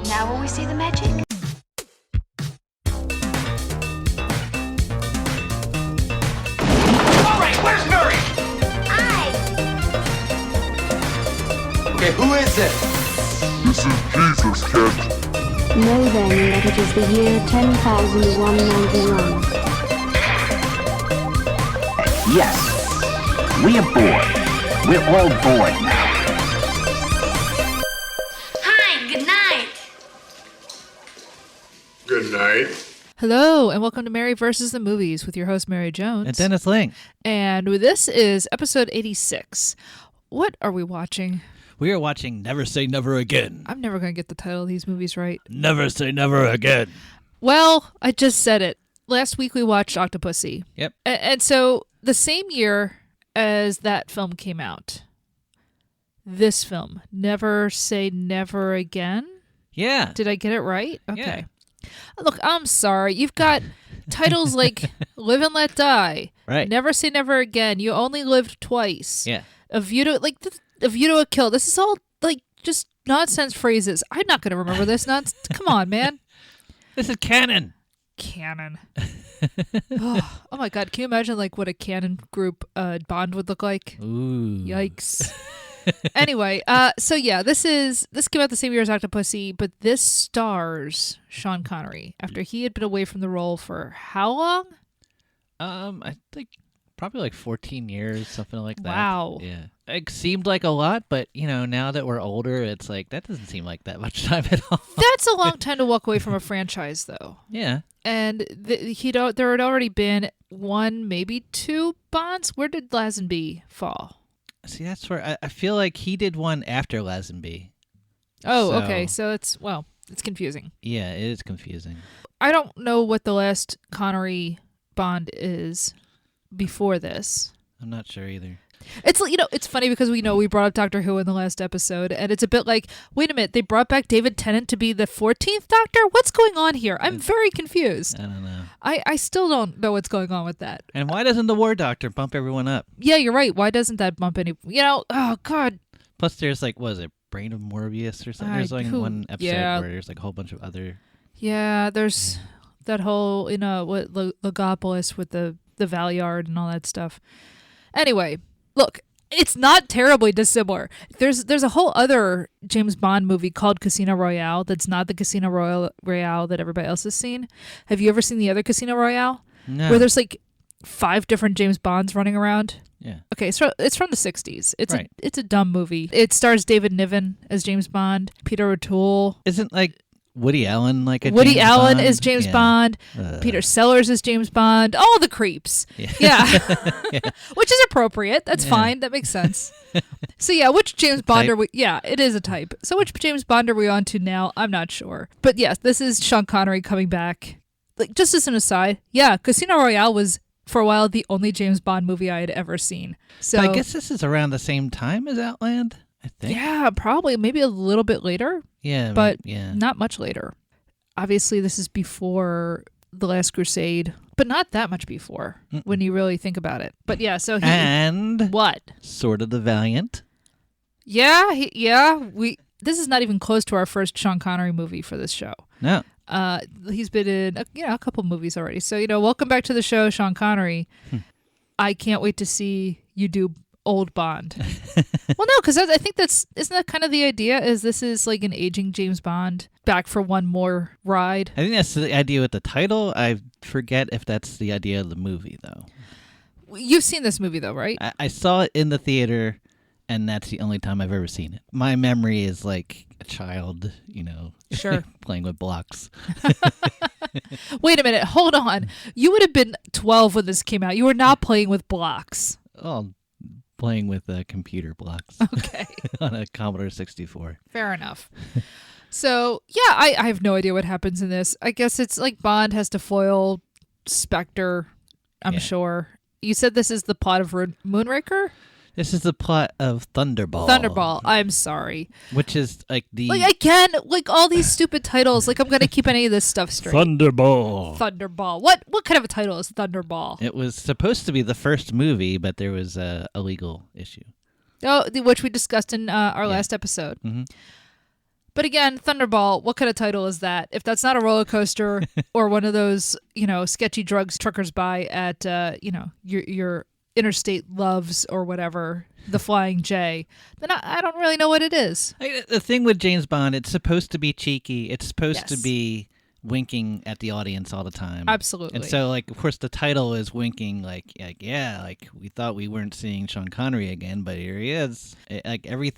Now will we see the magic? All right, where's Murray? Okay, who is it? This is Jesus, kid. Know then that it is the year 10,191. Yes, we are bored. We're all bored now. Hi, good night. Good night. Hello, and welcome to Mary vs. the Movies with your host, Mary Jones. And Dennis Ling. And this is episode 86. What are we watching? We are watching Never Say Never Again. I'm never going to get the title of these movies right. Never Say Never Again. Well, I just said it. Last week we watched Octopussy. Yep. And so the same year as that film came out, this film, Never Say Never Again? Yeah. Did I get it right? Okay. Yeah. Look, I'm sorry. You've got titles like Live and Let Die. Right. Never Say Never Again. You Only Lived Twice. Yeah. A View to a Kill. This is all like just nonsense phrases. I'm not going to remember this nonsense. Come on, man. This is canon. Canon. Oh my God. Can you imagine like what a canon group Bond would look like? Ooh. Yikes. Anyway, so yeah, this came out the same year as Octopussy, but this stars Sean Connery after he had been away from the role for how long? I think probably like 14 years, something like that. Wow. Yeah. It seemed like a lot, but now that we're older, it's like that doesn't seem like that much time at all. That's a long time to walk away from a franchise, though. Yeah. And there had already been one, maybe two Bonds. Where did Lazenby fall? See, that's where I feel like he did one after Lazenby. Oh, So- okay. So it's confusing. Yeah, it is confusing. I don't know what the last Connery Bond is before this. I'm not sure either. It's it's funny because we brought up Doctor Who in the last episode, and it's a bit like, wait a minute, they brought back David Tennant to be the 14th Doctor? What's going on here? I'm very confused. I don't know. I still don't know what's going on with that. And why doesn't the War Doctor bump everyone up? Yeah, you're right. Why doesn't that bump any? Oh God. Plus, there's like, what is it, Brain of Morbius or something? There's like one episode where there's like a whole bunch of other. Yeah, there's that whole what Logopolis with the Valyard and all that stuff. Anyway, look, it's not terribly dissimilar. There's a whole other James Bond movie called Casino Royale that's not the Casino Royale that everybody else has seen. Have you ever seen the other Casino Royale? No. Where there's like 5 different James Bonds running around? Yeah. Okay, so it's from the 60s. Right. It's a dumb movie. It stars David Niven as James Bond, Peter O'Toole. Isn't like Woody Allen like a Woody James Allen Bond? is James Yeah. Bond. Peter Sellers is James Bond. All the creeps. Yeah. Which is appropriate. That's fine. That makes sense. So yeah, which James Bond are we? Yeah, it is a type. So which James Bond are we on to now? I'm not sure. But yes, this is Sean Connery coming back. Like, just as an aside, yeah, Casino Royale was for a while the only James Bond movie I had ever seen. So But I guess this is around the same time as Outland, I think. yeah, probably maybe a little bit later. Yeah. But yeah. not much later. Obviously, this is before The Last Crusade, but not that much before when you really think about it. But yeah, so he... And What? Sword of the Valiant. Yeah, this is not even close to our first Sean Connery movie for this show. No. He's been in a couple movies already. So, welcome back to the show, Sean Connery. I can't wait to see you do old Bond. Well, no, because I think isn't that kind of the idea? Is this is like an aging James Bond back for one more ride? I think that's the idea with the title. I forget if that's the idea of the movie, though. You've seen this movie, though, right? I saw it in the theater, and that's the only time I've ever seen it. My memory is like a child, Sure. playing with blocks. Wait a minute. Hold on. You would have been 12 when this came out. You were not playing with blocks. Oh, playing with computer blocks. Okay. On a Commodore 64. Fair enough. So, yeah, I have no idea what happens in this. I guess it's like Bond has to foil Spectre, I'm sure. You said this is the plot of Moonraker? This is the plot of Thunderball. Thunderball. I'm sorry. Which is like the... Like, again, like all these stupid titles. Like, I'm going to keep any of this stuff straight. Thunderball. Thunderball. What kind of a title is Thunderball? It was supposed to be the first movie, but there was a legal issue. Oh, which we discussed in our last episode. Mm-hmm. But again, Thunderball, what kind of title is that? If that's not a roller coaster or one of those, sketchy drugs truckers buy at, your interstate loves or whatever, the Flying J, then I don't really know what it is. The thing with James Bond, it's supposed to be cheeky. It's supposed to Yes. be winking at the audience all the time. Absolutely. And so, of course, the title is winking, we thought we weren't seeing Sean Connery again, but here he is.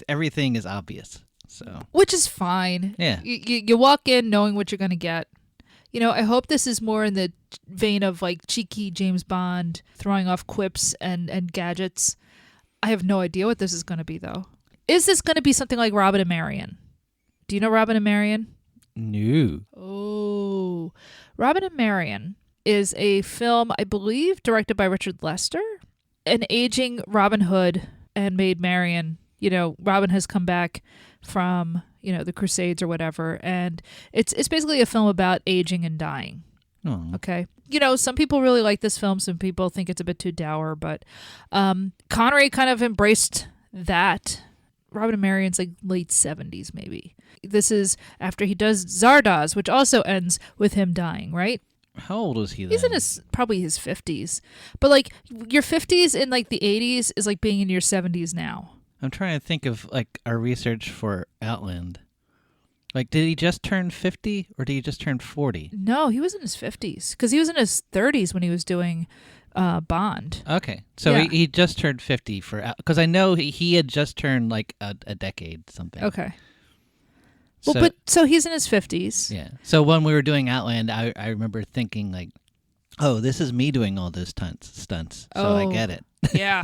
Everything is obvious. So, which is fine. Yeah. You walk in knowing what you're going to get. I hope this is more in the vein of like cheeky James Bond throwing off quips and gadgets. I have no idea what this is going to be, though. Is this going to be something like Robin and Marion? Do you know Robin and Marion? No. Oh, Robin and Marion is a film, I believe, directed by Richard Lester. An aging Robin Hood and Maid Marian. Robin has come back from, the Crusades or whatever, and it's basically a film about aging and dying. Oh. Okay. Some people really like this film. Some people think it's a bit too dour, but Connery kind of embraced that. Robin and Marion's like late 70s, maybe. This is after he does Zardoz, which also ends with him dying, right? How old was he then? He's in probably his 50s. But like your 50s in like the 80s is like being in your 70s now. I'm trying to think of like our research for Outland. Like, did he just turn 50 or did he just turn 40? No, he was in his 50s because he was in his 30s when he was doing Bond. Okay. So Yeah. he just turned 50 because I know he had just turned like a decade something. Okay. Well, so he's in his 50s. Yeah. So when we were doing Outland, I remember thinking like, oh, this is me doing all those stunts. So I get it. Yeah.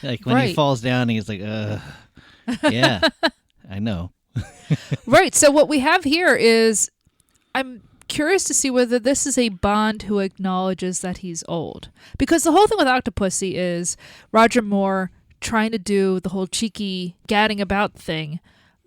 Like when he falls down, he's like, yeah, I know. Right. So what we have here is, I'm curious to see whether this is a Bond who acknowledges that he's old. Because the whole thing with Octopussy is Roger Moore trying to do the whole cheeky gadding about thing,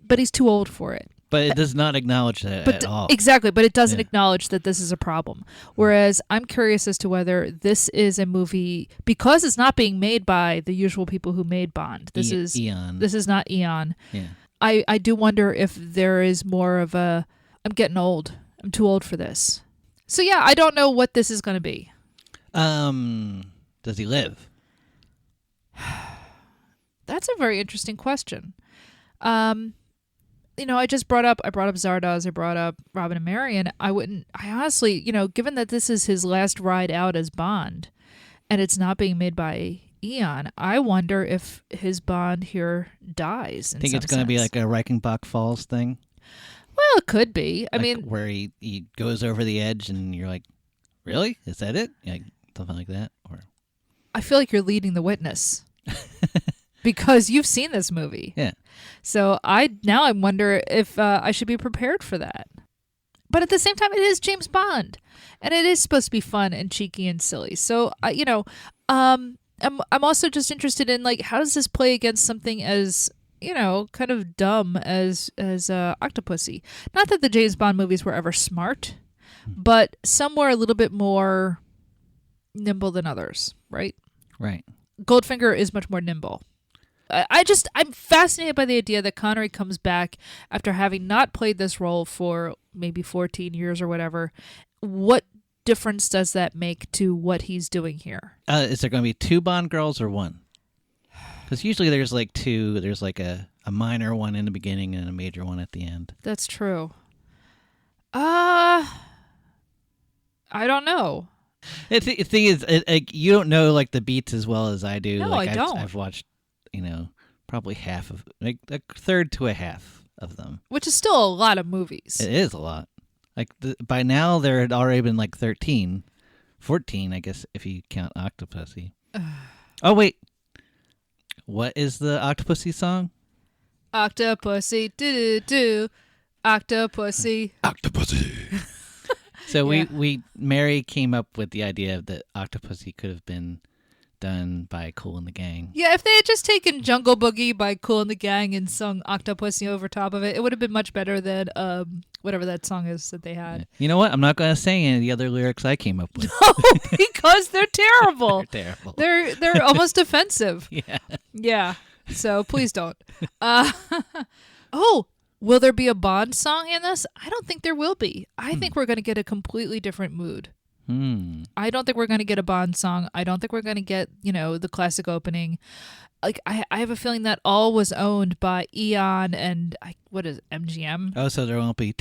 but he's too old for it. But it does not acknowledge that at all. Exactly, but it doesn't acknowledge that this is a problem. Whereas I'm curious as to whether this is a movie, because it's not being made by the usual people who made Bond. This is Eon. This is not Eon. Yeah. I do wonder if there is more of a, I'm getting old. I'm too old for this. So yeah, I don't know what this is going to be. Does he live? That's a very interesting question. I brought up Zardoz, I brought up Robin and Marion. I honestly, given that this is his last ride out as Bond and it's not being made by Eon, I wonder if his Bond here dies. Think it's going to be like a Reichenbach Falls thing? Well, it could be. I mean, where he goes over the edge and you're like, really? Is that it? Like, something like that? Or I feel like you're leading the witness because you've seen this movie. Yeah. So I wonder if I should be prepared for that. But at the same time, it is James Bond, and it is supposed to be fun and cheeky and silly. So I'm also just interested in like, how does this play against something as kind of dumb as Octopussy? Not that the James Bond movies were ever smart, but some were a little bit more nimble than others, right? Right. Goldfinger is much more nimble. I'm fascinated by the idea that Connery comes back after having not played this role for maybe 14 years or whatever. What difference does that make to what he's doing here? Is there going to be 2 Bond girls or 1? Because usually there's like 2. There's like a minor one in the beginning and a major one at the end. That's true. I don't know. The thing is, you don't know like the beats as well as I do. No, like, I don't. I've watched, probably half of, like a third to a half of them. Which is still a lot of movies. It is a lot. Like by now there had already been like 13, 14, I guess, if you count Octopussy. Oh wait, what is the Octopussy song? Octopussy, do Octopussy. Octopussy. So Mary came up with the idea that Octopussy could have been done by Kool and the Gang. Yeah, if they had just taken Jungle Boogie by Kool and the Gang and sung Octopussy over top of it would have been much better than whatever that song is that they had. You know what? I'm not going to say any of the other lyrics I came up with. No, because they're terrible. They're terrible. They're almost offensive. Yeah. Yeah. So please don't. Will there be a Bond song in this? I don't think there will be. I think we're going to get a completely different mood. I don't think we're going to get a Bond song. I don't think we're going to get, the classic opening. Like I have a feeling that all was owned by Eon and what is it, MGM? Oh, so there won't be.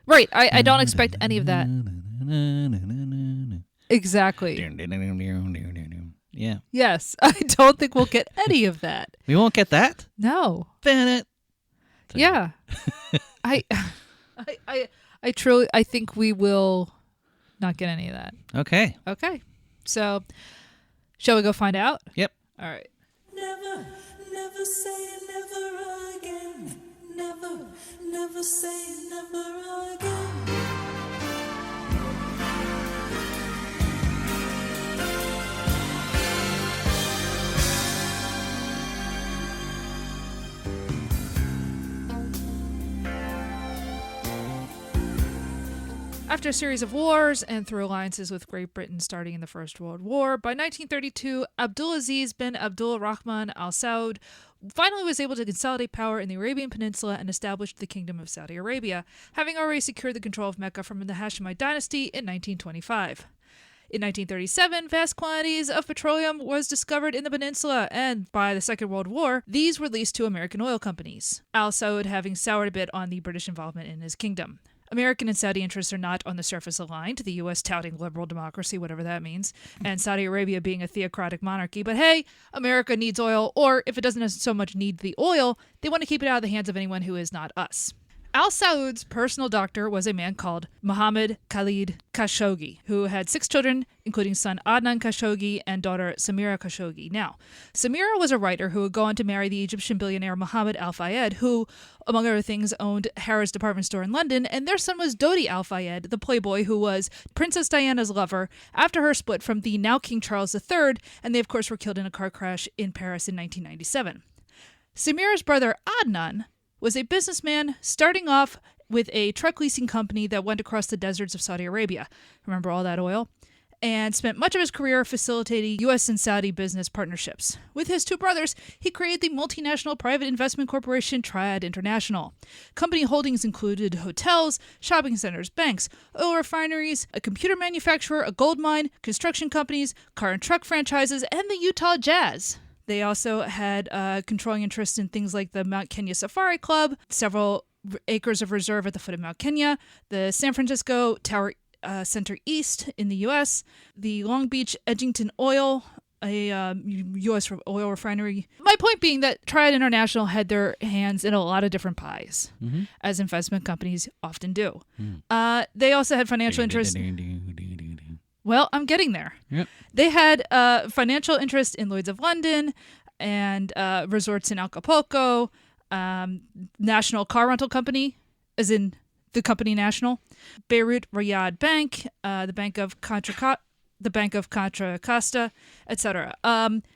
Right. I don't expect any of that. Exactly. Yeah. Yes. I don't think we'll get any of that. We won't get that? No. Bennett. Yeah. I truly think we will not get any of that. Okay. Okay. So, shall we go find out? Yep. All right. Never, never say never again. Never, never say never again. After a series of wars and through alliances with Great Britain starting in the First World War, by 1932, Abdulaziz bin Abdul Rahman Al Saud finally was able to consolidate power in the Arabian Peninsula and established the Kingdom of Saudi Arabia, having already secured the control of Mecca from the Hashemite dynasty in 1925. In 1937, vast quantities of petroleum was discovered in the peninsula, and by the Second World War, these were leased to American oil companies, Al Saud having soured a bit on the British involvement in his kingdom. American and Saudi interests are not on the surface aligned, the U.S. touting liberal democracy, whatever that means, and Saudi Arabia being a theocratic monarchy. But hey, America needs oil, or if it doesn't so much need the oil, they want to keep it out of the hands of anyone who is not us. Al Saud's personal doctor was a man called Mohammed Khalid Khashoggi, who had 6 children, including son Adnan Khashoggi and daughter Samira Khashoggi. Now, Samira was a writer who would go on to marry the Egyptian billionaire Mohammed Al Fayed, who, among other things, owned Harrods department store in London, and their son was Dodi Al Fayed, the playboy who was Princess Diana's lover after her split from the now King Charles III, and they, of course, were killed in a car crash in Paris in 1997. Samira's brother Adnan was a businessman starting off with a truck leasing company that went across the deserts of Saudi Arabia. Remember all that oil? And spent much of his career facilitating U.S. and Saudi business partnerships. With his 2 brothers, he created the multinational private investment corporation Triad International. Company holdings included hotels, shopping centers, banks, oil refineries, a computer manufacturer, a gold mine, construction companies, car and truck franchises, and the Utah Jazz. They also had controlling interest in things like the Mount Kenya Safari Club, several acres of reserve at the foot of Mount Kenya, the San Francisco Tower Center East in the U.S., the Long Beach Edgington Oil, a U.S. oil refinery. My point being that Triad International had their hands in a lot of different pies, as investment companies often do. They also had financial interest. Well, I'm getting there. Yep. They had financial interest in Lloyd's of London and resorts in Acapulco, National Car Rental Company, as in the company National, Beirut Riyadh Bank, the Bank of Contra Costa, etc.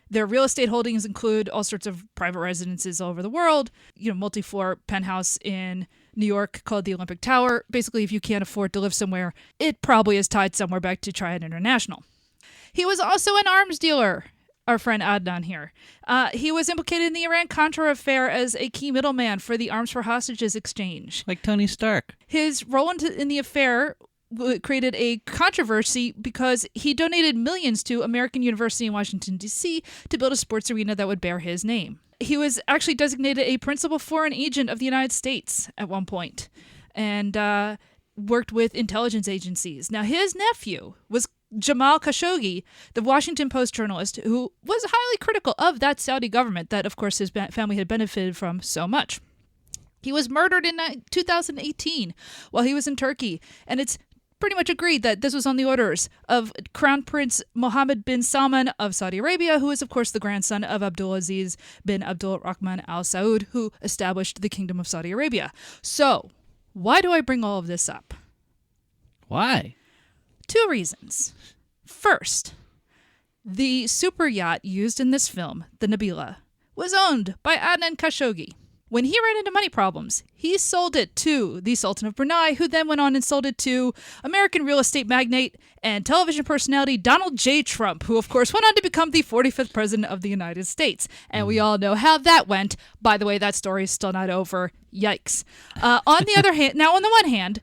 Their real estate holdings include all sorts of private residences all over the world, multi-floor penthouse in New York called the Olympic Tower. Basically, if you can't afford to live somewhere, it probably is tied somewhere back to Triad International. He was also an arms dealer, our friend Adnan here. He was implicated in the Iran-Contra affair as a key middleman for the arms for hostages exchange. Like Tony Stark. His role in the affair created a controversy because he donated millions to American University in Washington, D.C. to build a sports arena that would bear his name. He was actually designated a principal foreign agent of the United States at one point and worked with intelligence agencies. Now, his nephew was Jamal Khashoggi, the Washington Post journalist, who was highly critical of that Saudi government that, of course, his family had benefited from so much. He was murdered in 2018 while he was in Turkey, and it's pretty much agreed that this was on the orders of Crown Prince Mohammed bin Salman of Saudi Arabia, who is, of course, the grandson of Abdulaziz bin Abdul Rahman Al Saud, who established the Kingdom of Saudi Arabia. So, why do I bring all of this up? Why? 2 reasons. First, the super yacht used in this film, the Nabila, was owned by Adnan Khashoggi. when he ran into money problems, he sold it to the Sultan of Brunei, who then went on and sold it to American real estate magnate and television personality Donald J. Trump, who of course went on to become the 45th president of the United States. And we all know how that went. By the way, that story is still not over. Yikes. On the other hand, now on the one hand,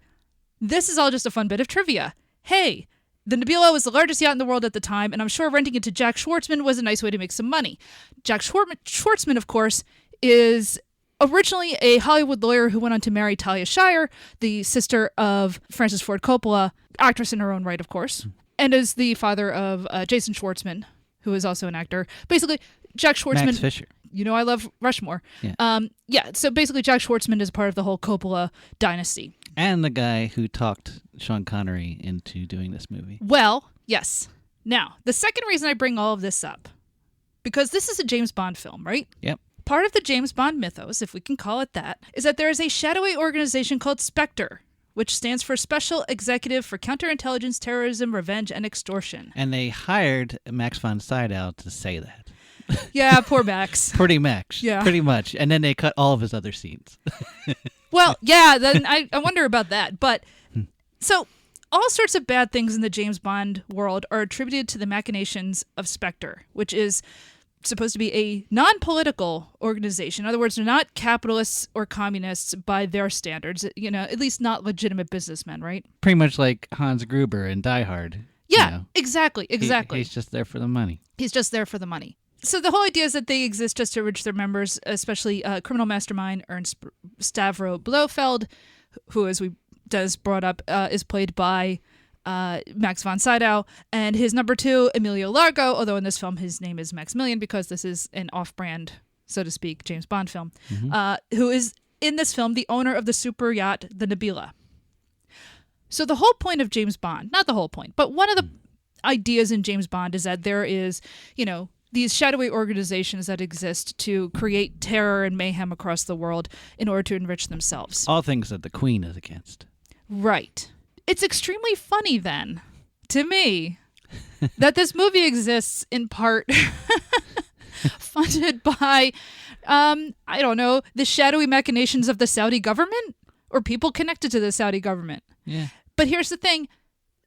this is all just a fun bit of trivia. Hey, the Nabila was the largest yacht in the world at the time, and I'm sure renting it to Jack Schwartzman was a nice way to make some money. Jack Schwartzman, of course, is originally a Hollywood lawyer who went on to marry Talia Shire, the sister of Francis Ford Coppola, actress in her own right, of course, and is the father of Jason Schwartzman, who is also an actor. Basically, Jack Schwartzman... Max Fisher. You know I love Rushmore. Yeah. So basically Jack Schwartzman is part of the whole Coppola dynasty. And the guy who talked Sean Connery into doing this movie. Well, yes. Now, the second reason I bring all of this up, because this is a James Bond film, right? Yep. Part of the James Bond mythos, if we can call it that, is that there is a shadowy organization called Spectre, which stands for Special Executive for Counterintelligence, Terrorism, Revenge, and Extortion. And they hired Max von Sydow to say that. Yeah, poor Max. Pretty much. Yeah. Pretty much. And then they cut all of his other scenes. Well, yeah, then I wonder about that. But so all sorts of bad things in the James Bond world are attributed to the machinations of Spectre, which is supposed to be a non-political organization. In other words, they're not capitalists or communists by their standards, at least not legitimate businessmen, right? Pretty much like Hans Gruber in Die Hard. Yeah, exactly. He's just there for the money. He's just there for the money. So the whole idea is that they exist just to enrich their members, especially criminal mastermind Ernst Stavro Blofeld, who, as we just brought up, is played by Max von Sydow, and his number two, Emilio Largo, although in this film his name is Maximilian because this is an off-brand, so to speak, James Bond film, who is, in this film, the owner of the super yacht, the Nabila. So the whole point of James Bond, not the whole point, but one of the ideas in James Bond is that there is, these shadowy organizations that exist to create terror and mayhem across the world in order to enrich themselves. All things that the Queen is against. Right. It's extremely funny, then, to me, that this movie exists in part funded by, I don't know, the shadowy machinations of the Saudi government or people connected to the Saudi government. Yeah. But here's the thing.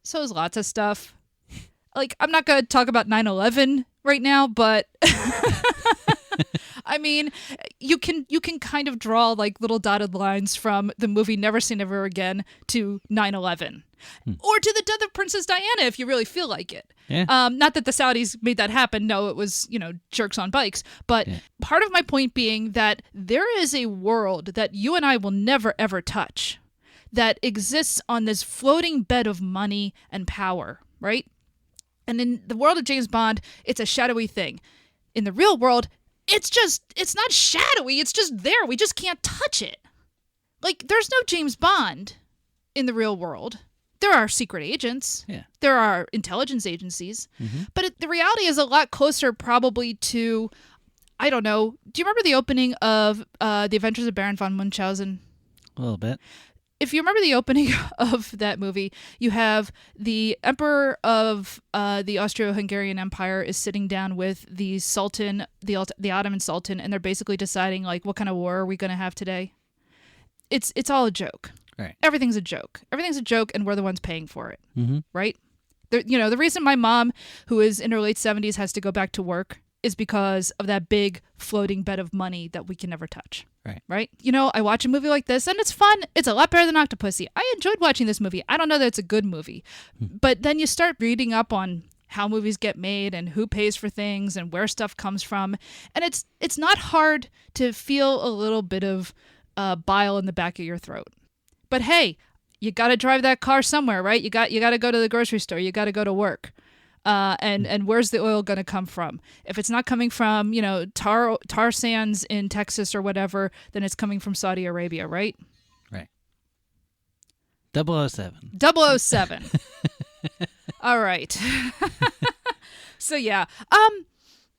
So is lots of stuff. Like, I'm not going to talk about 9/11 right now, but I mean, you can kind of draw like little dotted lines from the movie Never Say Never Again to 9/11 or to the death of Princess Diana if you really feel like it. Yeah. Not that the Saudis made that happen. No, it was, jerks on bikes. But part of my point being that there is a world that you and I will never, ever touch that exists on this floating bed of money and power, right? And in the world of James Bond, it's a shadowy thing. In the real world, it's not shadowy. It's just there. We just can't touch it. Like, there's no James Bond in the real world. There are secret agents. Yeah. There are intelligence agencies. But the reality is a lot closer probably to, I don't know. Do you remember the opening of The Adventures of Baron von Munchausen? A little bit. If you remember the opening of that movie, you have the emperor of the Austro-Hungarian Empire is sitting down with the Sultan, the Ottoman Sultan, and they're basically deciding, like, what kind of war are we going to have today? It's all a joke. Right. Everything's a joke. Everything's a joke, and we're the ones paying for it. Right? The reason my mom, who is in her late 70s, has to go back to work is because of that big floating bed of money that we can never touch. Right? I watch a movie like this and it's fun. It's a lot better than Octopussy. I enjoyed watching this movie. I don't know that it's a good movie. But then you start reading up on how movies get made and who pays for things and where stuff comes from. And it's not hard to feel a little bit of bile in the back of your throat. But hey, you got to drive that car somewhere, right? You got to go to the grocery store. You got to go to work. And where's the oil going to come from? If it's not coming from, tar sands in Texas or whatever, then it's coming from Saudi Arabia, right? Right. 007. 007. All right. So yeah.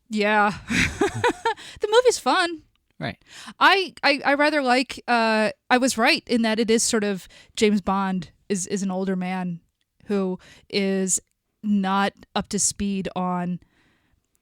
Yeah. The movie's fun. Right. I rather like, I was right in that it is sort of James Bond is an older man who is not up to speed on,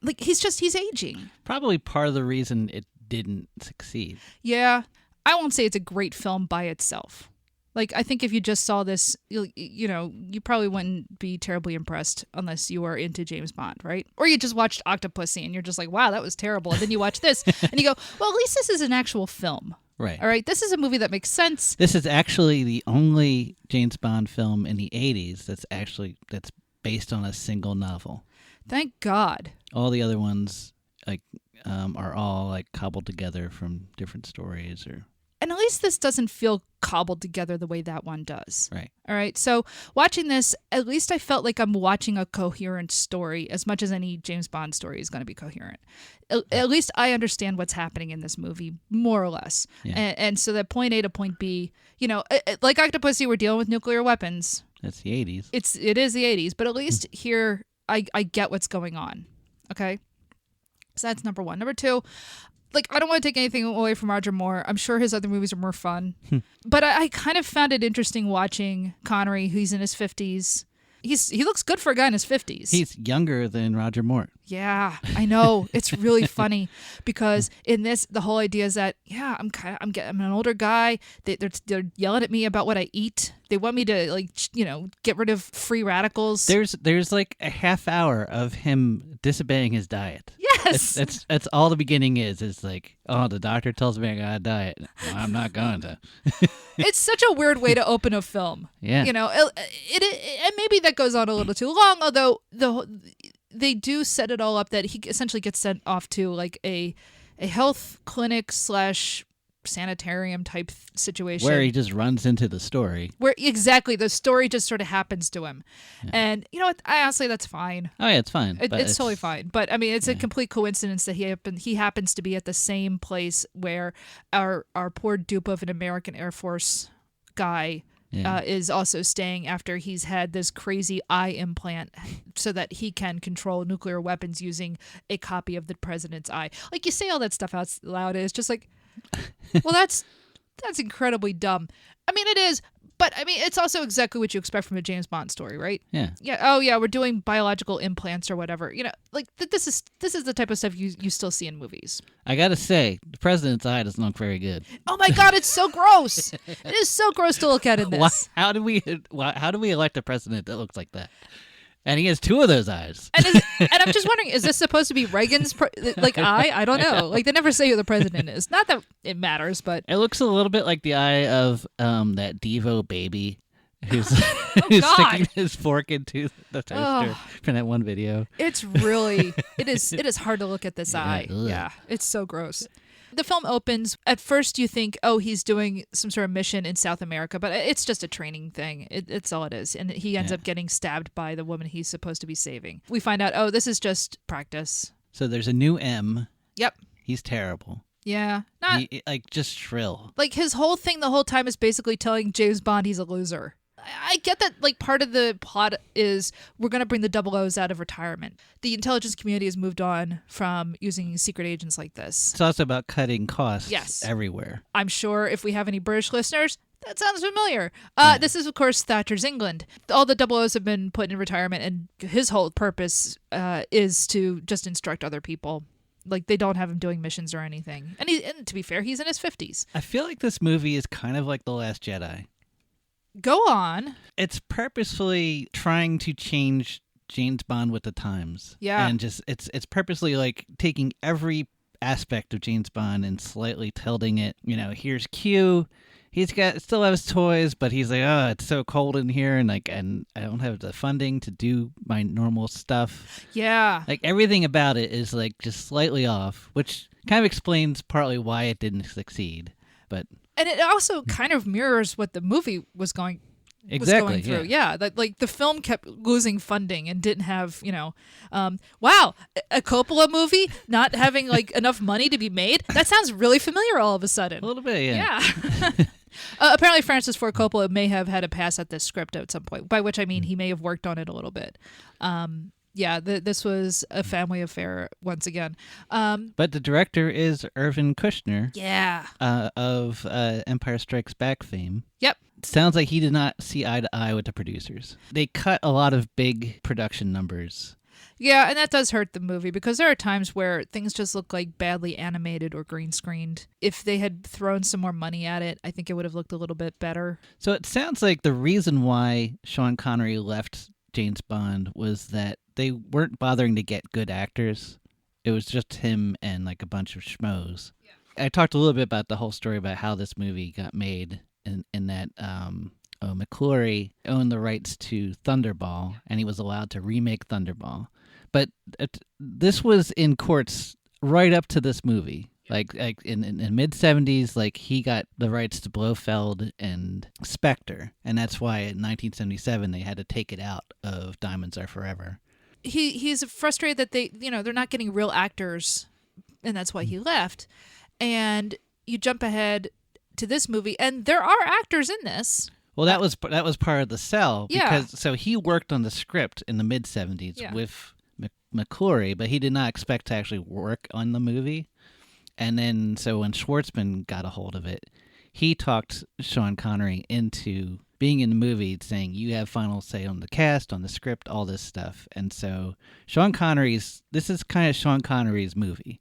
like, he's aging. Probably part of the reason it didn't succeed. Yeah, I won't say it's a great film by itself. Like, I think if you just saw this, you probably wouldn't be terribly impressed unless you are into James Bond, right? Or you just watched Octopussy and you're just like, wow, that was terrible. And then you watch this and you go, well, at least this is an actual film. Right. All right, this is a movie that makes sense. This is actually the only James Bond film in the 80s that's based on a single novel. Thank God. All the other ones are all like cobbled together from different stories or. And at least this doesn't feel cobbled together the way that one does. Right. All right. So watching this, at least I felt like I'm watching a coherent story as much as any James Bond story is going to be coherent. At least I understand what's happening in this movie, more or less. Yeah. And so that point A to point B, like Octopussy, we're dealing with nuclear weapons. That's the 80s. It is the 80s, but at least here I get what's going on. Okay. So that's number one. Number two, I don't want to take anything away from Roger Moore. I'm sure his other movies are more fun. But I kind of found it interesting watching Connery, who's in his 50s. He looks good for a guy in his 50s. He's younger than Roger Moore. Yeah, I know. It's really funny because in this, the whole idea is that, I'm an older guy. They're yelling at me about what I eat. They want me to get rid of free radicals. There's like a half hour of him disobeying his diet. Yes. That's all the beginning is. It's like, oh, the doctor tells me I gotta diet. Well, I'm not going to. It's such a weird way to open a film. Yeah. And maybe that goes on a little too long, although they do set it all up that he essentially gets sent off to like a health clinic / sanitarium type situation where he just runs into the story. Where exactly the story just sort of happens to him. Yeah. And you know what? I honestly, that's fine. Oh yeah, it's fine. It's totally fine. But I mean, it's a complete coincidence that he happens to be at the same place where our poor dupe of an American Air Force guy is also staying after he's had this crazy eye implant so that he can control nuclear weapons using a copy of the president's eye. Like, you say all that stuff out loud, it's just like, well, that's incredibly dumb. I mean, it is, but I mean, it's also exactly what you expect from a James Bond story, right? Yeah. Yeah. Oh, yeah. We're doing biological implants or whatever. This is the type of stuff you still see in movies. I gotta say, the president's eye doesn't look very good. Oh my God, it's so gross. It is so gross to look at in this. How do we elect a president that looks like that? And he has two of those eyes. And I'm just wondering, is this supposed to be Reagan's eye? I don't know. Like, they never say who the president is. Not that it matters, but it looks a little bit like the eye of that Devo baby who's, God. sticking his fork into the toaster from that one video. It's really it is hard to look at this eye. Ugh. Yeah, it's so gross. The film opens, at first you think, oh, he's doing some sort of mission in South America, but it's just a training thing. It's all it is. And he ends up getting stabbed by the woman he's supposed to be saving. We find out, oh, this is just practice. So there's a new M. Yep. He's terrible. Yeah. Just shrill. Like, his whole thing the whole time is basically telling James Bond he's a loser. I get that, like, part of the plot is we're going to bring the 00s out of retirement. The intelligence community has moved on from using secret agents like this. It's also about cutting costs everywhere. I'm sure if we have any British listeners, that sounds familiar. This is, of course, Thatcher's England. All the 00s have been put in retirement, and his whole purpose is to just instruct other people. Like, they don't have him doing missions or anything. And to be fair, he's in his 50s. I feel like this movie is kind of like The Last Jedi. Go on. It's purposefully trying to change James Bond with the times. Yeah. And just it's purposely like taking every aspect of James Bond and slightly tilting it. Here's Q. He's still has toys, but he's like, oh, it's so cold in here, and I don't have the funding to do my normal stuff. Yeah. Like, everything about it is like just slightly off, which kind of explains partly why it didn't succeed. But and it also kind of mirrors what the movie was going through. Yeah, that, like, the film kept losing funding and didn't have, wow, a Coppola movie not having like enough money to be made. That sounds really familiar all of a sudden. A little bit, yeah. Yeah. Apparently, Francis Ford Coppola may have had a pass at this script at some point, by which I mean he may have worked on it a little bit. This was a family affair once again. But the director is Irvin Kushner. Yeah. Of Empire Strikes Back fame. Yep. Sounds like he did not see eye to eye with the producers. They cut a lot of big production numbers. Yeah, and that does hurt the movie because there are times where things just look like badly animated or green screened. If they had thrown some more money at it, I think it would have looked a little bit better. So it sounds like the reason why Sean Connery left James Bond was that they weren't bothering to get good actors. It was just him and like a bunch of schmoes. Yeah. I talked a little bit about the whole story about how this movie got made in that McClory owned the rights to Thunderball, and he was allowed to remake Thunderball. But this was in courts right up to this movie. Like in mid-70s, like he got the rights to Blofeld and Spectre, and that's why in 1977 they had to take it out of Diamonds Are Forever. He's frustrated that they're not getting real actors, and that's why he left. And you jump ahead to this movie, and there are actors in this. Well, that was part of the sell. Yeah. So he worked on the script in the mid-70s with McClory, but he did not expect to actually work on the movie. And then, so when Schwartzman got a hold of it, he talked Sean Connery into being in the movie, saying, you have final say on the cast, on the script, all this stuff. And so this is kind of Sean Connery's movie.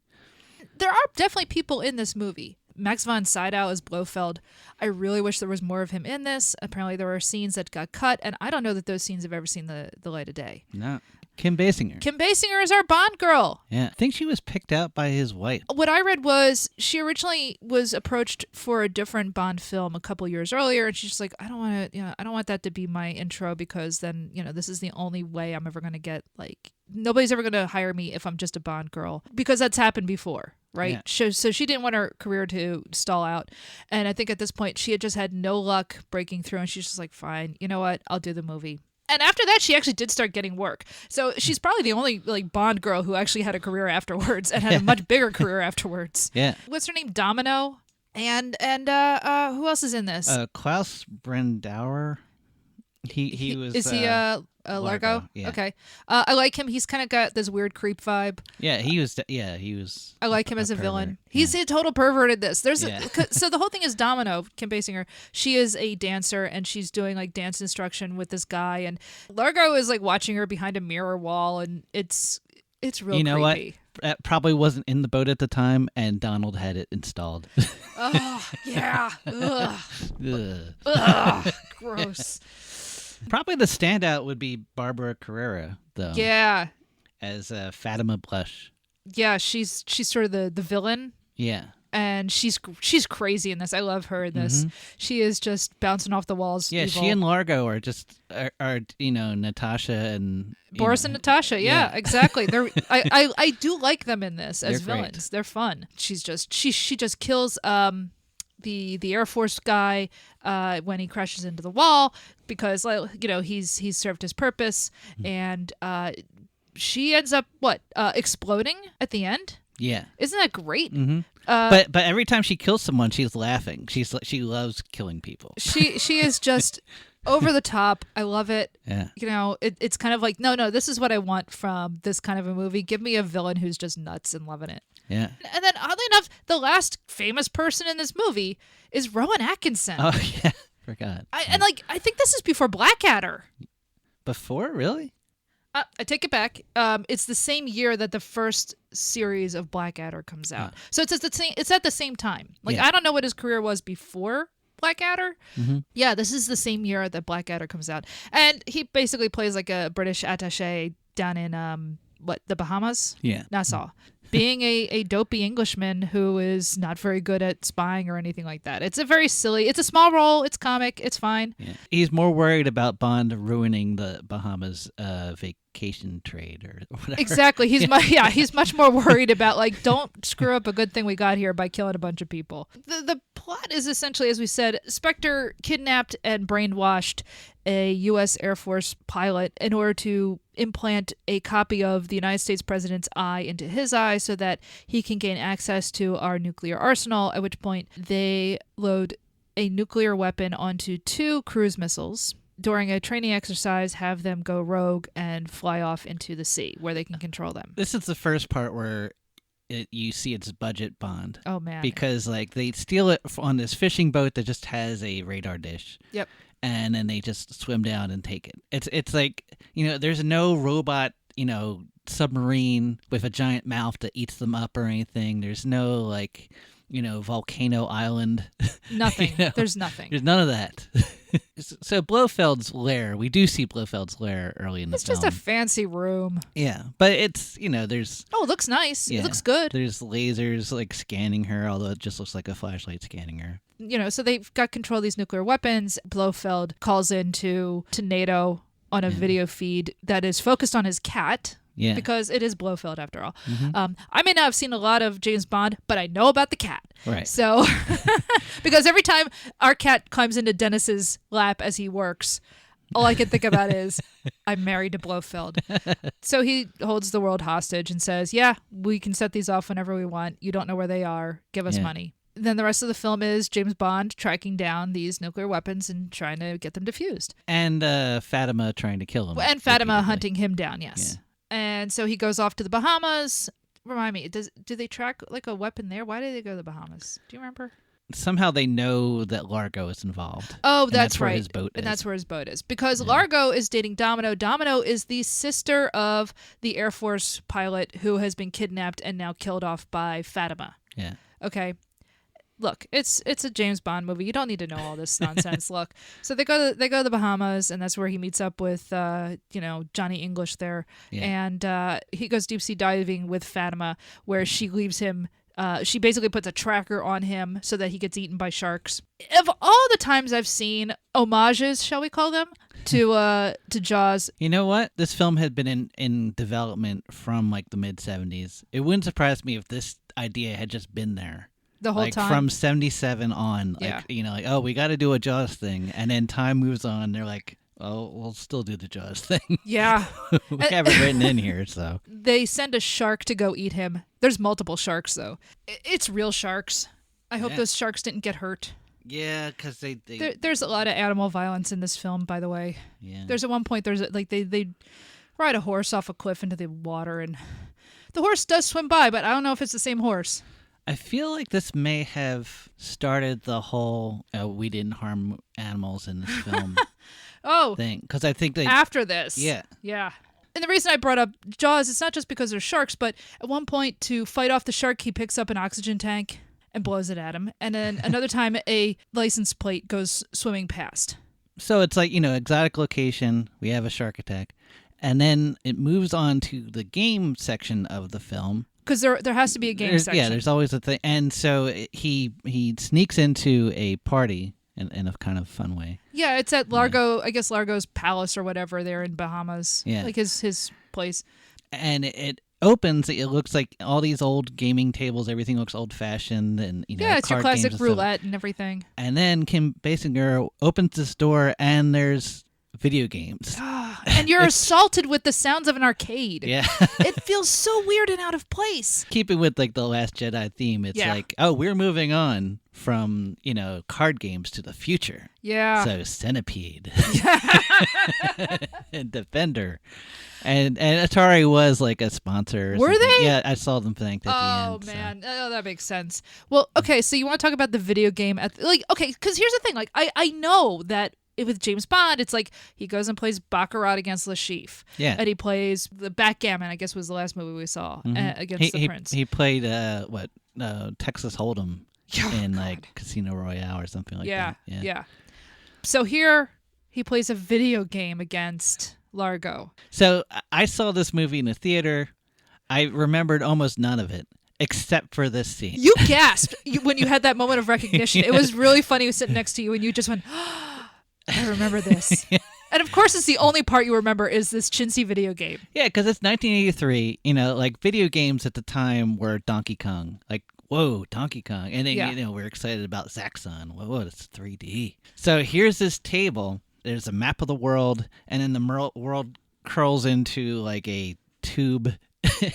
There are definitely people in this movie. Max von Sydow as Blofeld. I really wish there was more of him in this. Apparently there were scenes that got cut, and I don't know that those scenes have ever seen the light of day. No. Kim Basinger. Kim Basinger is our Bond girl. Yeah. I think she was picked out by his wife. What I read was she originally was approached for a different Bond film a couple years earlier, and she's just like, I don't want that to be my intro because then, this is the only way I'm ever going to get, like, nobody's ever going to hire me if I'm just a Bond girl, because that's happened before, right? Yeah. So she didn't want her career to stall out. And I think at this point she had just had no luck breaking through, and she's just like, fine, you know what? I'll do the movie. And after that, she actually did start getting work. So she's probably the only Bond girl who actually had a career afterwards and had a much bigger career afterwards. Yeah. What's her name? Domino. And who else is in this? Klaus Brandauer. He was. Is he Largo? Yeah. Okay. I like him. He's kind of got this weird creep vibe. Yeah, he was. I like him as a villain. He's a total pervert in this. So the whole thing is Domino, Kim Basinger. She is a dancer, and she's doing like dance instruction with this guy, and Largo is like watching her behind a mirror wall, and it's real You know creepy. What? That probably wasn't in the boat at the time, and Donald had it installed. Oh yeah. Ugh. Ugh. Ugh. Gross. Probably the standout would be Barbara Carrera, though. Yeah. As Fatima Blush. Yeah, she's sort of the villain. Yeah. And she's crazy in this. I love her in this. Mm-hmm. She is just bouncing off the walls. Yeah, evil. she and Largo are just are Natasha and Boris and Natasha. Yeah, exactly. They're I do like them in this as villains. Great. They're fun. She's just she just kills the Air Force guy when he crashes into the wall because he's served his purpose, and she ends up exploding at the end. Yeah, isn't that great? Mm-hmm. But every time she kills someone, she's laughing. She loves killing people. She is just over the top. I love it. Yeah. It's kind of like no, this is what I want from this kind of a movie. Give me a villain who's just nuts and loving it. Yeah. And then oddly enough, the last famous person in this movie is Rowan Atkinson. Oh yeah, forgot. I think this is before Blackadder. Before, really? I take it back. It's the same year that the first series of Blackadder comes out. So it's at the same time. I don't know what his career was before Blackadder. Mm-hmm. Yeah, this is the same year that Blackadder comes out. And he basically plays like a British attaché down in the Bahamas? Yeah. Nassau. Being a dopey Englishman who is not very good at spying or anything like that. It's a small role, it's comic, it's fine. Yeah. He's more worried about Bond ruining the Bahamas vacation trade or whatever. Exactly. He's much more worried about don't screw up a good thing we got here by killing a bunch of people. The plot is essentially, as we said, Spectre kidnapped and brainwashed a U.S. Air Force pilot in order to implant a copy of the United States president's eye into his eye so that he can gain access to our nuclear arsenal, at which point they load a nuclear weapon onto 2 cruise missiles. During a training exercise, have them go rogue and fly off into the sea where they can control them. This is the first part where you see it's budget Bond. Oh, man. Because they steal it on this fishing boat that just has a radar dish. Yep. And then they just swim down and take it. It's like, there's no robot, submarine with a giant mouth that eats them up or anything. There's no like, volcano island. Nothing. There's nothing. There's none of that. So Blofeld's lair, we do see Blofeld's lair early in the film. It's just a fancy room. Yeah, but it's, there's... Oh, it looks nice. Yeah, it looks good. There's lasers like scanning her, although it just looks like a flashlight scanning her. So they've got control of these nuclear weapons. Blofeld calls into NATO on a video feed that is focused on his cat. Yeah. Because it is Blofeld after all. I may not have seen a lot of James Bond, but I know about the cat. Right. So, because every time our cat climbs into Dennis's lap as he works, all I can think about is, I'm married to Blofeld. So he holds the world hostage and says, yeah, we can set these off whenever we want. You don't know where they are. Give us money. Then the rest of the film is James Bond tracking down these nuclear weapons and trying to get them defused. And Fatima trying to kill him. And Fatima hunting him down, yes. Yeah. And so he goes off to the Bahamas. Remind me, do they track like a weapon there? Why did they go to the Bahamas? Do you remember? Somehow they know that Largo is involved. Oh, that's right. Where his boat is. And that's where his boat is. Because Largo is dating Domino. Domino is the sister of the Air Force pilot who has been kidnapped and now killed off by Fatima. Yeah. Okay. Look, it's a James Bond movie. You don't need to know all this nonsense. Look, so they go to the Bahamas, and that's where he meets up with Johnny English there, and he goes deep sea diving with Fatima, where she leaves him. She basically puts a tracker on him so that he gets eaten by sharks. Of all the times I've seen homages, shall we call them, to Jaws. You know what? This film had been in development from like the mid 70s. It wouldn't surprise me if this idea had just been there. The whole time? From 77 on. Oh, we got to do a Jaws thing. And then time moves on. They're like, oh, we'll still do the Jaws thing. Yeah. We have it written in here, so. They send a shark to go eat him. There's multiple sharks, though. It's real sharks. I hope those sharks didn't get hurt. Yeah, because they... There's a lot of animal violence in this film, by the way. Yeah. There's at one point, they ride a horse off a cliff into the water, and the horse does swim by, but I don't know if it's the same horse. I feel like this may have started the whole we didn't harm animals in this film thing. Because I think after this. Yeah. Yeah. And the reason I brought up Jaws, it's not just because there's sharks, but at one point to fight off the shark, he picks up an oxygen tank and blows it at him. And then another time a license plate goes swimming past. So it's like, exotic location, we have a shark attack. And then it moves on to the game section of the film. Because there has to be a game section. Yeah, there's always a thing. And so he sneaks into a party in a kind of fun way. Yeah, it's at Largo, I guess Largo's palace or whatever there in Bahamas. Yeah. Like his place. And it opens, it looks like all these old gaming tables, everything looks old-fashioned. And yeah, it's your card classic games roulette and everything. And then Kim Basinger opens this door and there's video games. And you're assaulted with the sounds of an arcade. Yeah. It feels so weird and out of place. Keeping with like the Last Jedi theme, it's like, oh, we're moving on from, card games to the future. Yeah. So Centipede. And Defender. And Atari was like a sponsor. Were they? Yeah, I saw them thanked at the end. Oh, man. Oh, that makes sense. Well, okay, so you want to talk about the video game. Because here's the thing. Like, I know that with James Bond, it's like he goes and plays Baccarat against Le Chiffre. Yeah. And he plays the Backgammon, I guess was the last movie we saw, against the Prince. He played, Texas Hold'em in like Casino Royale or something like that. Yeah. So here he plays a video game against Largo. So I saw this movie in a theater. I remembered almost none of it. Except for this scene. You gasped when you had that moment of recognition. It was really funny sitting next to you and you just went, I remember this. And of course, it's the only part you remember is this chintzy video game. Yeah, because it's 1983. Like video games at the time were Donkey Kong. Like, whoa, Donkey Kong. And then, we're excited about Zaxxon. Whoa, it's 3D. So here's this table. There's a map of the world. And then the world curls into like a tube.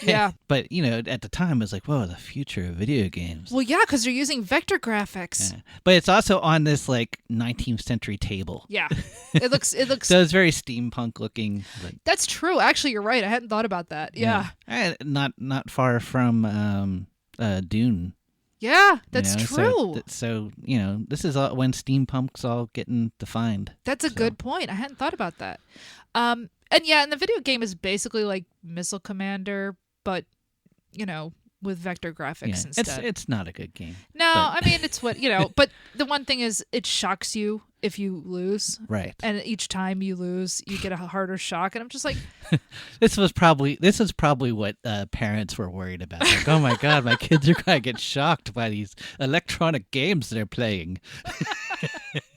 Yeah. But, at the time, it was like, whoa, the future of video games. Well, yeah, because they're using vector graphics. Yeah. But it's also on this, like, 19th century table. Yeah. It looks... So it's very steampunk looking. That's true. Actually, you're right. I hadn't thought about that. Yeah. Not far from Dune. Yeah, that's true. So, this is when steampunk's all getting defined. That's a good point. I hadn't thought about that. And yeah, and the video game is basically like Missile Commander, but, with vector graphics instead. It's not a good game. No, but- I mean, it's what, but the one thing is it shocks you if you lose. Right. And each time you lose, you get a harder shock. And I'm just like, This is probably what parents were worried about. Like, oh my God, my kids are going to get shocked by these electronic games they're playing.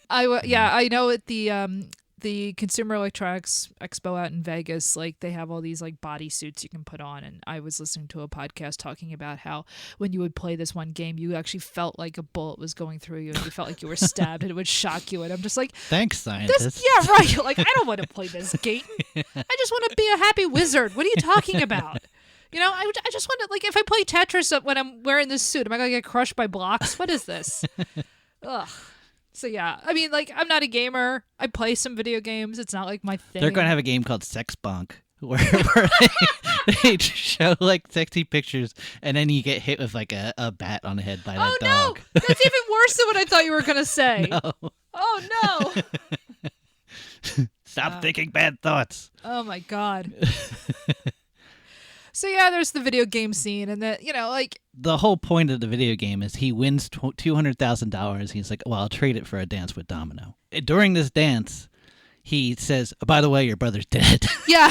I know at the Consumer Electronics Expo out in Vegas, like they have all these like bodysuits you can put on, and I was listening to a podcast talking about how when you would play this one game, you actually felt like a bullet was going through you, and you felt like you were stabbed, and it would shock you. And I'm just like, thanks, scientists. yeah, right. Like, I don't want to play this game. I just want to be a happy wizard. What are you talking about? I just want to, like, if I play Tetris when I'm wearing this suit, am I going to get crushed by blocks? What is this? Ugh. So yeah, I mean, like, I'm not a gamer. I play some video games. It's not like my thing. They're going to have a game called Sex Bonk where they show like sexy pictures and then you get hit with like a bat on the head by that dog. No, that's even worse than what I thought you were going to say. No. Oh no. Stop thinking bad thoughts. Oh my God. So yeah, there's the video game scene, and that like the whole point of the video game is he wins $200,000. He's like, well, I'll trade it for a dance with Domino. During this dance, he says, oh, by the way, your brother's dead. Yeah,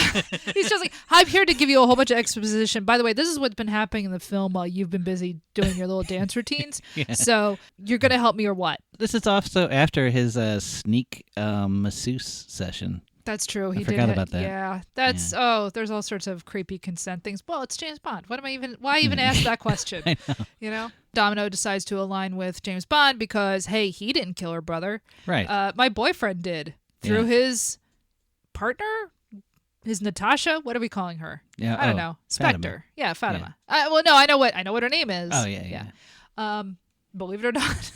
he's just like, I'm here to give you a whole bunch of exposition. By the way, this is what's been happening in the film while you've been busy doing your little dance routines. Yeah. So you're gonna help me or what? This is also after his sneak masseuse session. That's true. He forgot did about that. Yeah, that's there's all sorts of creepy consent things. Well, it's James Bond. Why even ask that question? I know. Domino decides to align with James Bond because hey, he didn't kill her brother. Right. My boyfriend did through his partner, his Natasha. What are we calling her? Yeah, I don't know. Spectre. Fatima. Yeah, Fatima. Well, no, I know what her name is. Oh yeah. Believe it or not.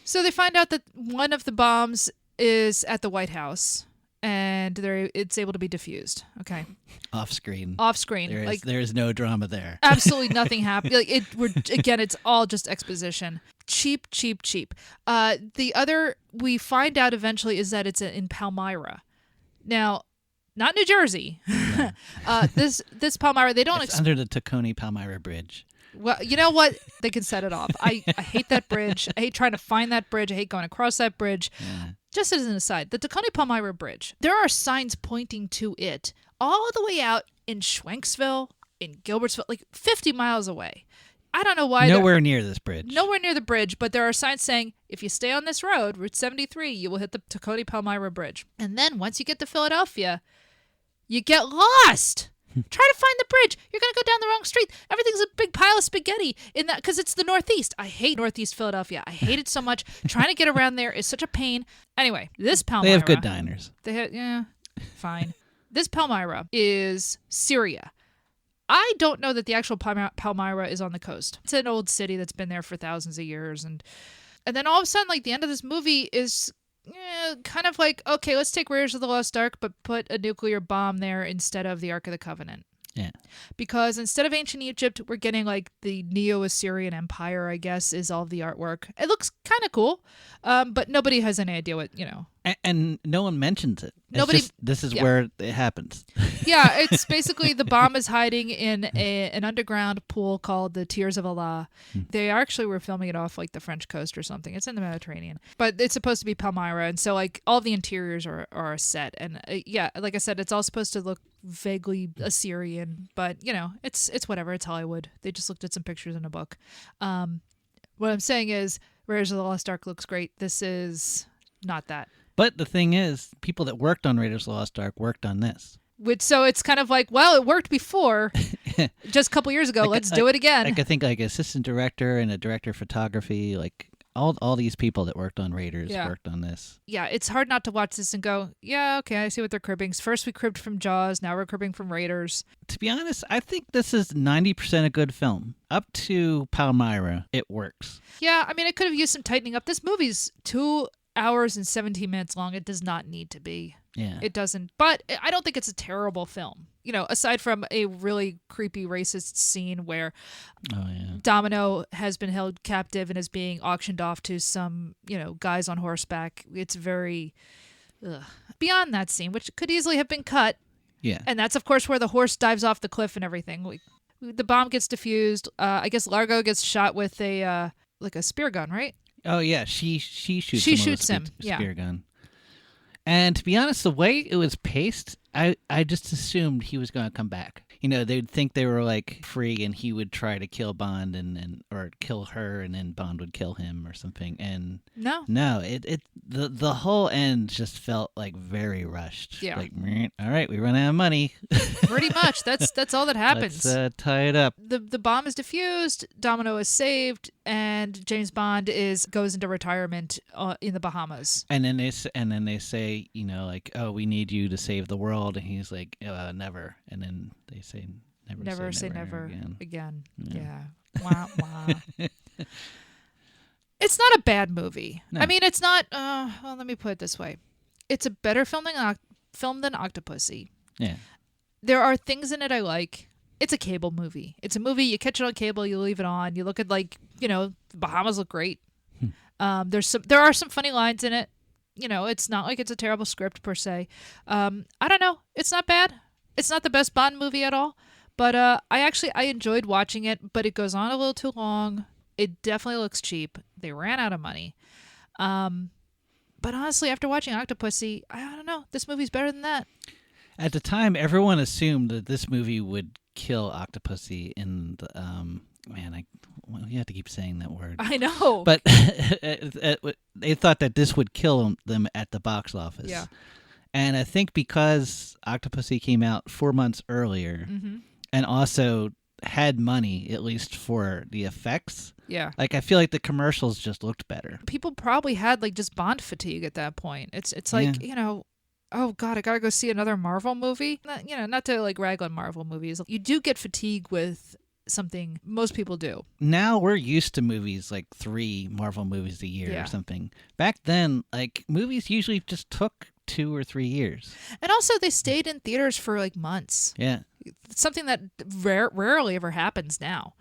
So they find out that one of the bombs is at the White House. And it's able to be diffused. Okay. Off screen. There is no drama there. Absolutely nothing happened. Again, it's all just exposition. Cheap. The other we find out eventually is that it's in Palmyra. Now, not New Jersey. This Palmyra, they don't. It's under the Tacony Palmyra Bridge. Well, you know what? They can set it off. I hate that bridge. I hate trying to find that bridge. I hate going across that bridge. Yeah. Just as an aside, the Tacony Palmyra Bridge, there are signs pointing to it all the way out in Schwenksville, in Gilbertsville, like 50 miles away. I don't know why. Nowhere near this bridge. Nowhere near the bridge, but there are signs saying, if you stay on this road, Route 73, you will hit the Tacony Palmyra Bridge. And then once you get to Philadelphia, you get lost. Try to find the bridge. You're going to go down the wrong street. Everything's a big pile of spaghetti in that because it's the Northeast. I hate Northeast Philadelphia. I hate it so much. Trying to get around there is such a pain. Anyway, this Palmyra. They have good diners. Yeah, fine. This Palmyra is Syria. I don't know that the actual Palmyra is on the coast. It's an old city that's been there for thousands of years. And then all of a sudden, like, the end of this movie is kind of like, okay, let's take Raiders of the Lost Ark, but put a nuclear bomb there instead of the Ark of the Covenant. Yeah. Because instead of ancient Egypt, we're getting like the Neo-Assyrian Empire, I guess, is all of the artwork. It looks kind of cool, but nobody has any idea what, And no one mentions it. This is yeah. where it happens. Yeah, it's basically the bomb is hiding in an underground pool called the Tears of Allah. They actually were filming it off like the French coast or something. It's in the Mediterranean, but it's supposed to be Palmyra, and so like all the interiors are set, and yeah, like I said, it's all supposed to look vaguely Assyrian, but it's whatever. It's Hollywood. They just looked at some pictures in a book. What I'm saying is, Raiders of the Lost Ark looks great. This is not that. But the thing is, people that worked on Raiders of the Lost Ark worked on this. So it's kind of like, well, it worked before, just a couple years ago. Let's do it again. I think like assistant director and a director of photography, like all these people that worked on Raiders worked on this. Yeah, it's hard not to watch this and go, yeah, okay, I see what they're cribbing. First we cribbed from Jaws, now we're cribbing from Raiders. To be honest, I think this is 90% a good film. Up to Palmyra, it works. Yeah, I mean, it could have used some tightening up. This movie's 2 hours and 17 minutes long. It does not need to be. Yeah. It doesn't. But I don't think it's a terrible film. Aside from a really creepy racist scene where Domino has been held captive and is being auctioned off to some, guys on horseback. It's very... Beyond that scene, which could easily have been cut, Yeah. And that's, of course, where the horse dives off the cliff and everything. The bomb gets defused. I guess Largo gets shot with a spear gun, right? Oh yeah, she shoots She him shoots with a him, yeah. spear gun. And to be honest, the way it was paced, I just assumed he was going to come back. You know, they'd think they were like free, and he would try to kill Bond or kill her, and then Bond would kill him or something. And No. the whole end just felt like very rushed. Yeah. Like, all right, we run out of money. Pretty much. That's all that happens. Let's tie it up. The bomb is defused, Domino is saved, and James Bond goes into retirement in the Bahamas. And then they say, you know, like, oh, we need you to save the world, and he's like, never. And then they say, never say never again. Yeah. Yeah. Wah, wah. It's not a bad movie. No. I mean, it's not. Well, let me put it this way: it's a better film than Octopussy. Yeah. There are things in it I like. It's a cable movie. It's a movie you catch it on cable, you leave it on, you look at the Bahamas look great. There are some funny lines in it. You know, it's not like it's a terrible script per se. I don't know. It's not bad. It's not the best Bond movie at all, but I enjoyed watching it. But it goes on a little too long. It definitely looks cheap. They ran out of money. But honestly, after watching Octopussy, I don't know. This movie's better than that. At the time, everyone assumed that this movie would kill Octopussy in the you have to keep saying that word. I know. But they thought that this would kill them at the box office. Yeah. And I think because Octopussy came out 4 months earlier, and also had money, at least for the effects. Yeah. Like, I feel like the commercials just looked better. People probably had like just Bond fatigue at that point. It's like, oh God, I gotta go see another Marvel movie. Not to like rag on Marvel movies. You do get fatigue with something. Most people do. Now we're used to movies like 3 Marvel movies a year or something. Back then, like, movies usually just took 2 or 3 years. And also they stayed in theaters for like months. Yeah. It's something that rarely ever happens now.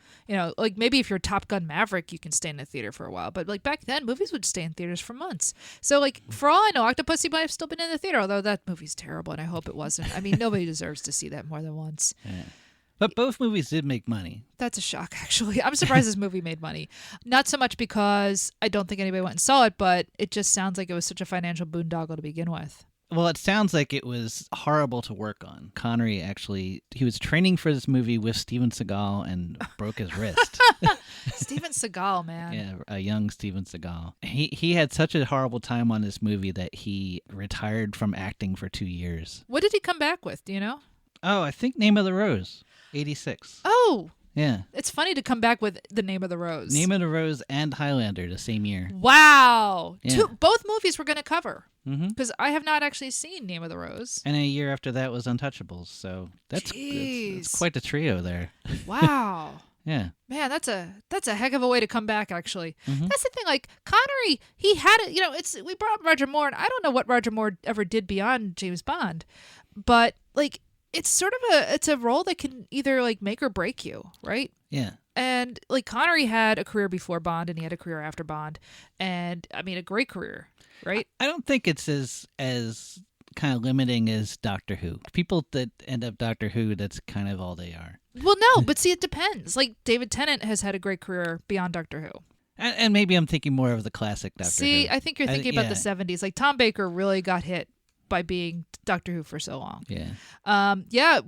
Like maybe if you're Top Gun Maverick, you can stay in the theater for a while. But like back then, movies would stay in theaters for months. So like for all I know, Octopussy might have still been in the theater, although that movie's terrible and I hope it wasn't. I mean, nobody deserves to see that more than once. Yeah. But both movies did make money. That's a shock, actually. I'm surprised this movie made money. Not so much because I don't think anybody went and saw it, but it just sounds like it was such a financial boondoggle to begin with. Well, it sounds like it was horrible to work on. Connery he was training for this movie with Steven Seagal and broke his wrist. Steven Seagal, man. Yeah, a young Steven Seagal. He had such a horrible time on this movie that he retired from acting for 2 years. What did he come back with? Do you know? Oh, I think Name of the Rose, 86. Oh, yeah. It's funny to come back with The Name of the Rose. Name of the Rose and Highlander the same year. Wow. Yeah. Both movies we're going to cover. Because I have not actually seen Name of the Rose. And a year after that was Untouchables. So that's quite a trio there. Wow. Yeah. Man, that's a heck of a way to come back, actually. That's the thing. Like, Connery, he had it. We brought up Roger Moore, and I don't know what Roger Moore ever did beyond James Bond. But, like, it's sort of it's a role that can either, like, make or break you, right? Yeah. And, like, Connery had a career before Bond, and he had a career after Bond. And, I mean, a great career, right? I don't think it's as kind of limiting as Doctor Who. People that end up Doctor Who, that's kind of all they are. Well, no, but see, it depends. Like, David Tennant has had a great career beyond Doctor Who. And maybe I'm thinking more of the classic Doctor Who. See, I think you're thinking about the 70s. Like, Tom Baker really got hit by being Doctor Who for so long. Yeah.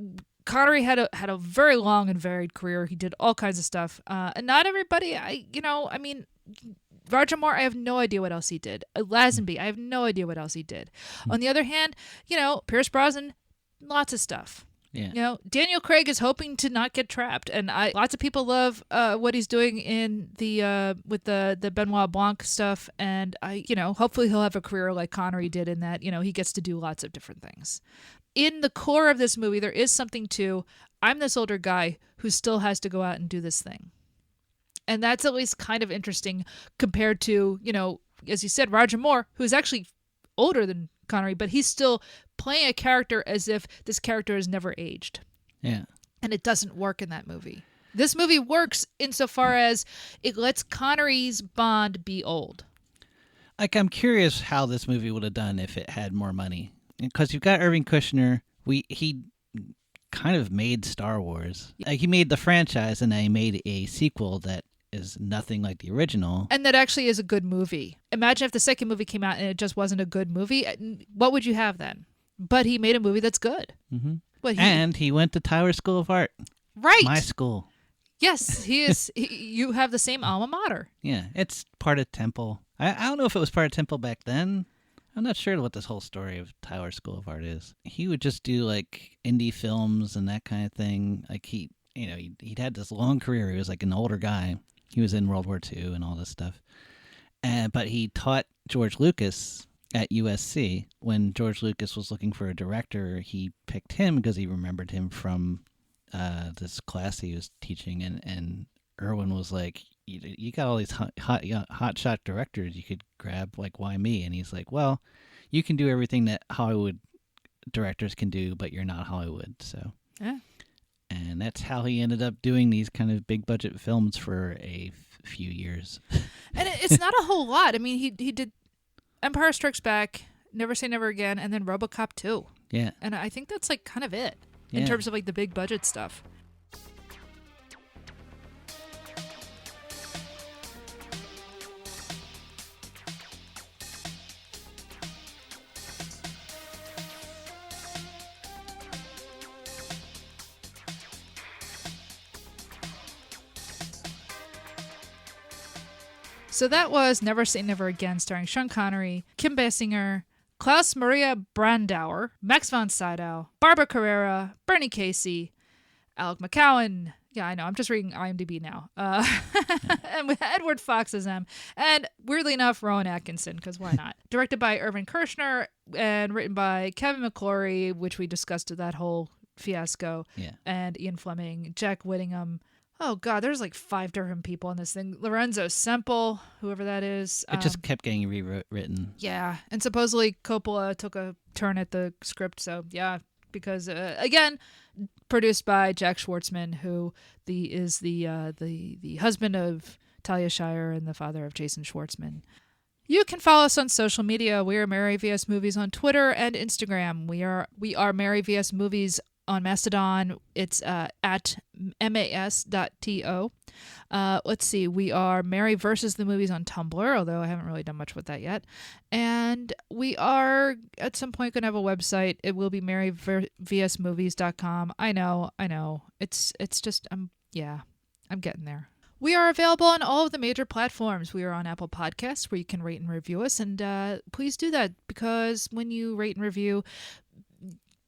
Connery had a very long and varied career. He did all kinds of stuff. And not everybody, Roger Moore, I have no idea what else he did. Lazenby, I have no idea what else he did. On the other hand, Pierce Brosnan, lots of stuff. Yeah. Daniel Craig is hoping to not get trapped, and lots of people love what he's doing in with the Benoit Blanc stuff, and hopefully he'll have a career like Connery did in that, he gets to do lots of different things. In the core of this movie, there is something to, I'm this older guy who still has to go out and do this thing. And that's at least kind of interesting compared to, as you said, Roger Moore, who's actually older than Connery, but he's still playing a character as if this character has never aged. Yeah. And it doesn't work in that movie. This movie works insofar as it lets Connery's Bond be old. Like, I'm curious how this movie would have done if it had more money. Because you've got Irving Kushner. He kind of made Star Wars. Like, he made the franchise, and then he made a sequel that is nothing like the original. And that actually is a good movie. Imagine if the second movie came out and it just wasn't a good movie. What would you have then? But he made a movie that's good. Mm-hmm. What, and he went to Tyler School of Art. Right. My school. Yes, he is. You have the same alma mater. Yeah, it's part of Temple. I don't know if it was part of Temple back then. I'm not sure what this whole story of Tyler School of Art is. He would just do like indie films and that kind of thing. Like he'd had this long career. He was like an older guy. He was in World War II and all this stuff. But he taught George Lucas at USC. When George Lucas was looking for a director, he picked him because he remembered him from this class he was teaching. And Irwin was like, you got all these hot shot directors you could grab, like, why me? And he's like, well, you can do everything that Hollywood directors can do, but you're not Hollywood. So yeah. And that's how he ended up doing these kind of big budget films for a few years. And it's not a whole lot. I mean, he did Empire Strikes Back, Never Say Never Again, and then RoboCop 2. Yeah. And I think that's like kind of it in terms of like the big budget stuff. So that was Never Say Never Again, starring Sean Connery, Kim Basinger, Klaus Maria Brandauer, Max von Sydow, Barbara Carrera, Bernie Casey, Alec McCowan. Yeah, I know. I'm just reading IMDb now. And with Edward Fox as M. And weirdly enough, Rowan Atkinson, because why not? Directed by Irvin Kershner and written by Kevin McClory, which we discussed that whole fiasco. Yeah. And Ian Fleming, Jack Whittingham. Oh, God, there's like 5 different people in this thing. Lorenzo Semple, whoever that is. It just kept getting rewritten. Yeah, and supposedly Coppola took a turn at the script, so yeah, because, again, produced by Jack Schwartzman, who is the husband of Talia Shire and the father of Jason Schwartzman. You can follow us on social media. We are Mary vs. Movies on Twitter and Instagram. We are Mary vs. Movies on Mastodon. It's at mas.to. Let's see. We are Mary versus the Movies on Tumblr, although I haven't really done much with that yet. And we are at some point going to have a website. It will be maryvsmovies.com. I know. It's just, I'm getting there. We are available on all of the major platforms. We are on Apple Podcasts, where you can rate and review us. And please do that, because when you rate and review,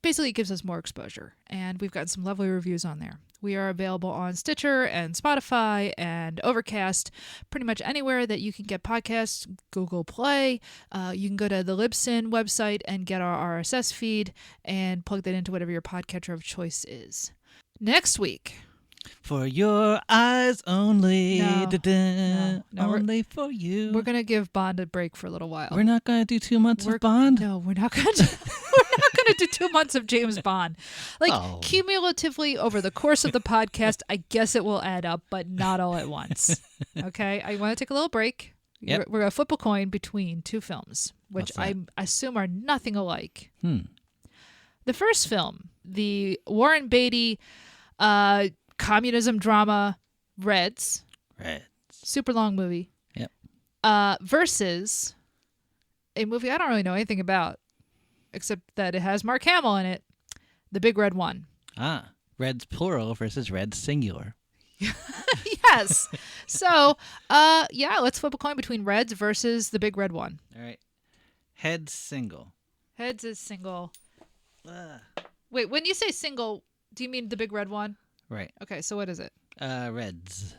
basically it gives us more exposure. And we've gotten some lovely reviews on there. We are available on Stitcher and Spotify and Overcast, pretty much anywhere that you can get podcasts, Google Play. You can go to the Libsyn website and get our RSS feed and plug that into whatever your podcatcher of choice is. Next week, for your eyes only. No, only for you. We're going to give Bond a break for a little while. We're not going to do 2 months of Bond? No, we're not going to. We're not going to do 2 months of James Bond. Cumulatively over the course of the podcast, I guess it will add up, but not all at once. Okay? I want to take a little break. Yep. We're going to flip a coin between 2 films, which I assume are nothing alike. The first film, the Warren Beatty communism drama Reds. Super long movie. Yep. Versus a movie I don't really know anything about, except that it has Mark Hamill in it. The Big Red One. Reds plural versus Reds singular. Yes. So, let's flip a coin between Reds versus The Big Red One. All right. Heads single. Heads is single. Wait, when you say single, do you mean The Big Red One? Right. Okay, so what is it? Reds.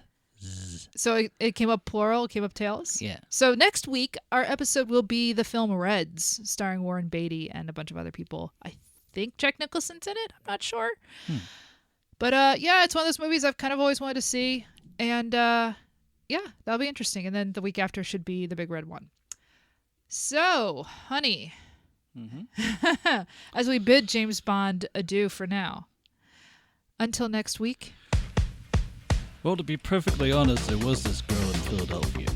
So it came up plural, it came up tails? Yeah. So next week, our episode will be the film Reds, starring Warren Beatty and a bunch of other people. I think Jack Nicholson's in it. I'm not sure. But it's one of those movies I've kind of always wanted to see. And that'll be interesting. And then the week after should be The Big Red One. So, honey, as we bid James Bond adieu for now, until next week. Well, to be perfectly honest, there was this girl in Philadelphia.